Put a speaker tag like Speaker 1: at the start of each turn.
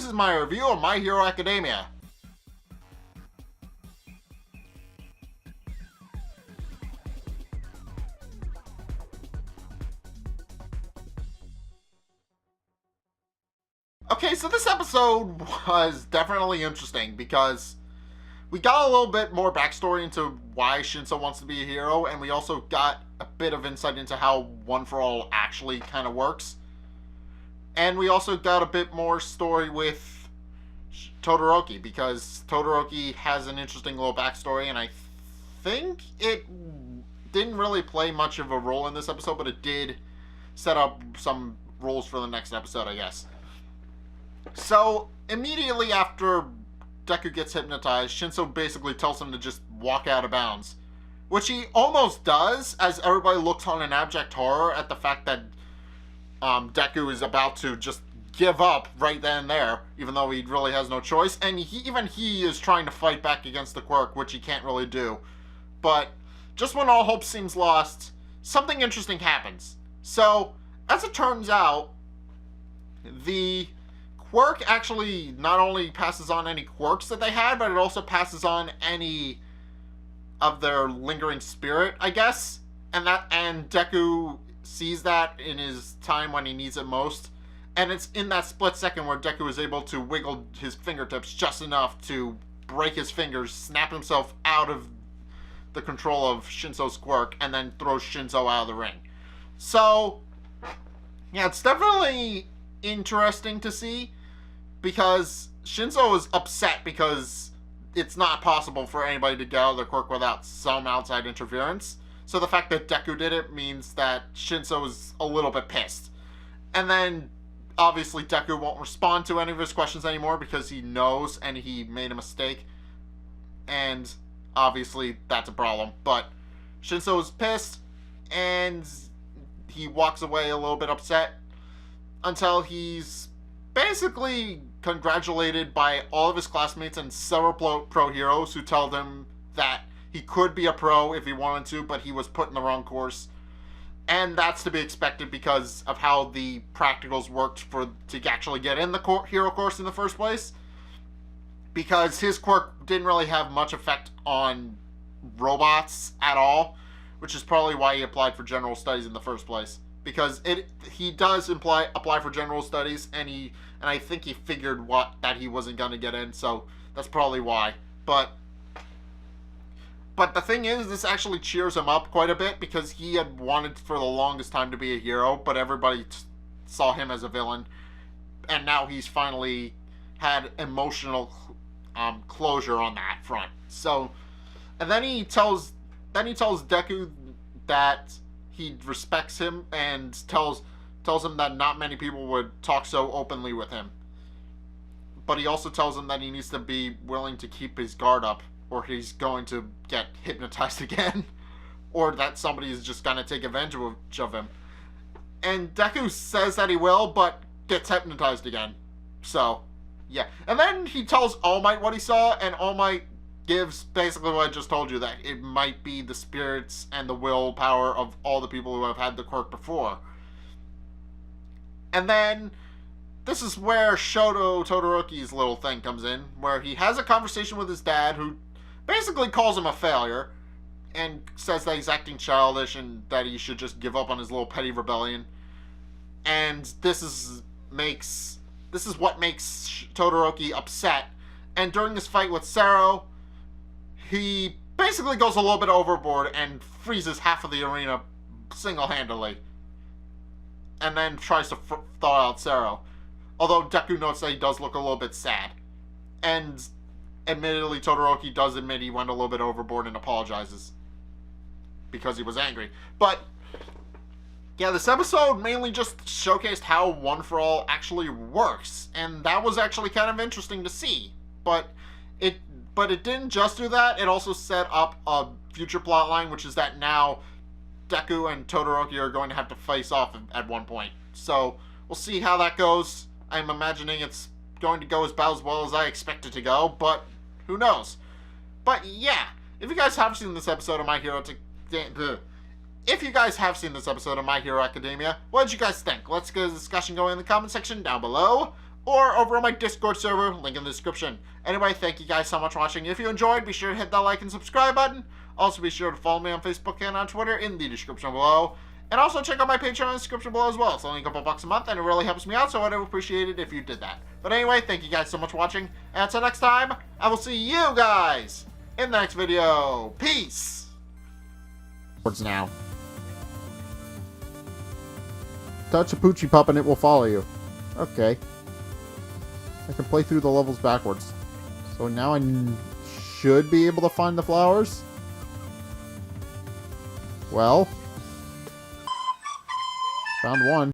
Speaker 1: this is my review of My Hero Academia. Okay, so this episode was definitely interesting because we got a little bit more backstory into why Shinso wants to be a hero, and we also got a bit of insight into how One for All actually kind of works. And we also got a bit more story with Todoroki, because Todoroki has an interesting little backstory, and I think it didn't really play much of a role in this episode, but it did set up some roles for the next episode, I guess. So, immediately after Deku gets hypnotized, Shinso basically tells him to just walk out of bounds. Which he almost does, as everybody looks on in abject horror at the fact that Deku is about to just give up right then and there, even though he really has no choice. And he is trying to fight back against the quirk, which he can't really do. But just when all hope seems lost, something interesting happens. So, as it turns out, the quirk actually not only passes on any quirks that they had, but it also passes on any of their lingering spirit, I guess. And Deku sees that in his time when he needs it most. And it's in that split second where Deku is able to wiggle his fingertips just enough to break his fingers, snap himself out of the control of Shinso's quirk, and then throw Shinso out of the ring. So, yeah, it's definitely interesting to see, because Shinso is upset because it's not possible for anybody to get out of the quirk without some outside interference. So the fact that Deku did it means that Shinso is a little bit pissed. And then, obviously, Deku won't respond to any of his questions anymore because he knows and he made a mistake. And, obviously, that's a problem. But Shinso is pissed, and he walks away a little bit upset until he's basically congratulated by all of his classmates and several pro heroes who tell him that he could be a pro if he wanted to, but he was put in the wrong course. And that's to be expected because of how the practicals worked to actually get in the hero course in the first place. Because his quirk didn't really have much effect on robots at all, which is probably why he applied for general studies in the first place. Because he does apply for general studies, and I think he figured that he wasn't going to get in, so that's probably why. But the thing is, this actually cheers him up quite a bit, because he had wanted for the longest time to be a hero, but everybody saw him as a villain, and now he's finally had emotional closure on that front. So, and then he tells Deku that he respects him and tells him that not many people would talk so openly with him. But he also tells him that he needs to be willing to keep his guard up, or he's going to get hypnotized again, or that somebody is just going to take advantage of him. And Deku says that he will, but gets hypnotized again. So, yeah. And then he tells All Might what he saw, and All Might gives basically what I just told you, that it might be the spirits and the willpower of all the people who have had the quirk before. And then this is where Shoto Todoroki's little thing comes in, where he has a conversation with his dad, who basically calls him a failure and says that he's acting childish and that he should just give up on his little petty rebellion. And this is what makes Todoroki upset. And during this fight with Sero, he basically goes a little bit overboard and freezes half of the arena single-handedly. And then tries to thaw out Sero. Although Deku notes that he does look a little bit sad. And admittedly, Todoroki does admit he went a little bit overboard and apologizes. Because he was angry. But yeah, this episode mainly just showcased how One for All actually works. And that was actually kind of interesting to see. But it didn't just do that, it also set up a future plotline, which is that now Deku and Todoroki are going to have to face off at one point. So, we'll see how that goes. I'm imagining it's going to go about as well as I expect it to go, but who knows? But yeah, if you guys have seen this episode of My Hero Academia, what did you guys think? Let's get a discussion going in the comment section down below. or over on my Discord server, link in the description. Anyway, thank you guys so much for watching. If you enjoyed, be sure to hit that like and subscribe button. Also, be sure to follow me on Facebook and on Twitter in the description below. And also check out my Patreon in the description below as well. It's only a couple bucks a month, and it really helps me out, so I'd appreciate it if you did that. But anyway, thank you guys so much for watching. And until next time, I will see you guys in the next video. Peace! Words now. Touch a Poochie Pup and it will follow you. Okay. I can play through the levels backwards. So now I should be able to find the flowers? Well... found one.